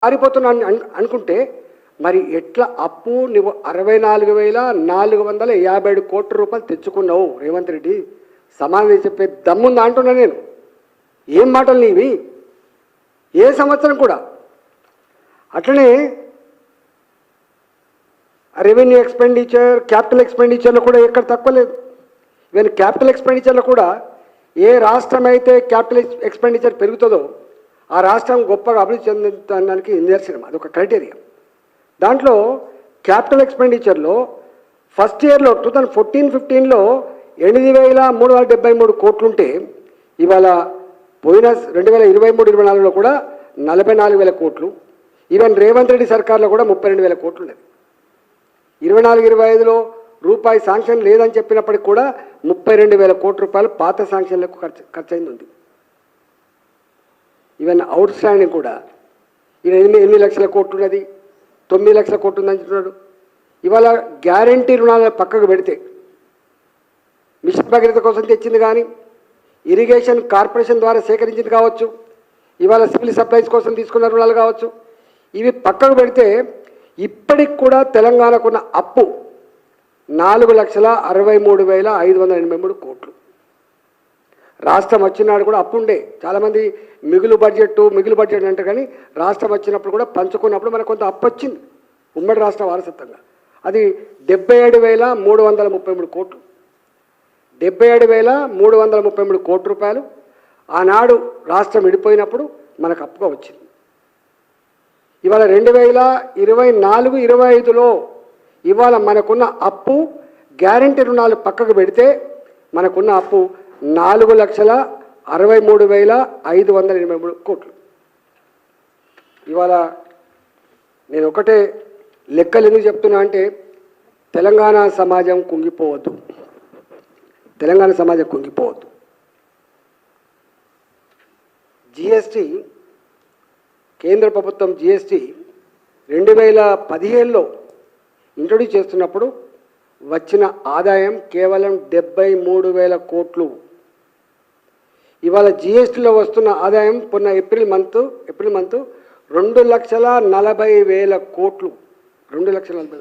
మారిపోతున్నాను అనుకుంటే మరి ఎట్లా అప్పు నువ్వు 64,457 కోట్ల రూపాయలు తెచ్చుకున్నావు రేవంత్ రెడ్డి? సమాధానం చెప్పే దమ్ముందా అంటున్నా నేను. ఏం మాటలు నీవి? ఏ సంవత్సరం కూడా అట్లనే రెవెన్యూ ఎక్స్పెండిచర్, క్యాపిటల్ ఎక్స్పెండిచర్లో కూడా ఎక్కడ తక్కువ లేదు. ఈవెన్ క్యాపిటల్ ఎక్స్పెండిచర్లో కూడా ఏ రాష్ట్రం అయితే క్యాపిటల్ ఎక్స్పెండిచర్ పెరుగుతుందో ఆ రాష్ట్రం గొప్పగా అభివృద్ధి చెందడానికి నిదర్శనం. అదొక క్రైటీరియా. దాంట్లో క్యాపిటల్ ఎక్స్పెండిచర్లో ఫస్ట్ ఇయర్లో 2014-15లో 8,373 కోట్లుంటే ఇవాళ పోయిన 2023-24లో కూడా 44,000 కోట్లు. ఈవెన్ రేవంత్ రెడ్డి సర్కార్లో కూడా 32,000 కోట్లు ఉన్నది. 24-25లో రూపాయి శాంక్షన్ లేదని చెప్పినప్పటికి కూడా 32,000 కోట్ల రూపాయలు పాత శాంక్షన్లకు ఖర్చు అయింది ఉంది. ఈవెన్ అవుట్ స్టాండింగ్ కూడా ఈయన 8 లక్షల కోట్లు ఉన్నది, 9 లక్షల కోట్లు ఉందని చెప్తున్నాడు. ఇవాళ గ్యారంటీ రుణాలు పక్కకు పెడితే మిషన్ భగీరథ కోసం తెచ్చింది కానీ, ఇరిగేషన్ కార్పొరేషన్ ద్వారా సేకరించింది కావచ్చు, ఇవాళ సివిల్ సప్లైస్ కోసం తీసుకున్న రుణాలు కావచ్చు, ఇవి పక్కకు పెడితే ఇప్పటికి కూడా తెలంగాణకున్న అప్పు 4,63,583 కోట్లు. రాష్ట్రం వచ్చినాడు కూడా అప్పు ఉండే. చాలామంది మిగులు బడ్జెట్ అంటే కానీ రాష్ట్రం వచ్చినప్పుడు కూడా పంచుకున్నప్పుడు మనకు కొంత అప్పు వచ్చింది ఉమ్మడి రాష్ట్ర వారసత్వంగా. అది 77,333 కోట్లు. 77,333 కోట్ల రూపాయలు ఆనాడు రాష్ట్రం విడిపోయినప్పుడు మనకు అప్పుగా వచ్చింది. ఇవాళ 2024-25లో ఇవాళ మనకున్న అప్పు గ్యారంటీ రుణాలు పక్కకు పెడితే మనకున్న అప్పు 4,63,583 కోట్లు. ఇవాళ నేను ఒకటే లెక్కలు ఎందుకు చెప్తున్నా అంటే తెలంగాణ సమాజం కుంగిపోవద్దు. జిఎస్టీ, కేంద్ర ప్రభుత్వం జిఎస్టీ 2017లో ఇంట్రొడ్యూస్ చేస్తున్నప్పుడు వచ్చిన ఆదాయం కేవలం 73,000 కోట్లు. ఇవాళ జిఎస్టీలో వస్తున్న ఆదాయం పొన్న ఏప్రిల్ మంత్ 2,40,40,000 కోట్లు. 2,40,40,000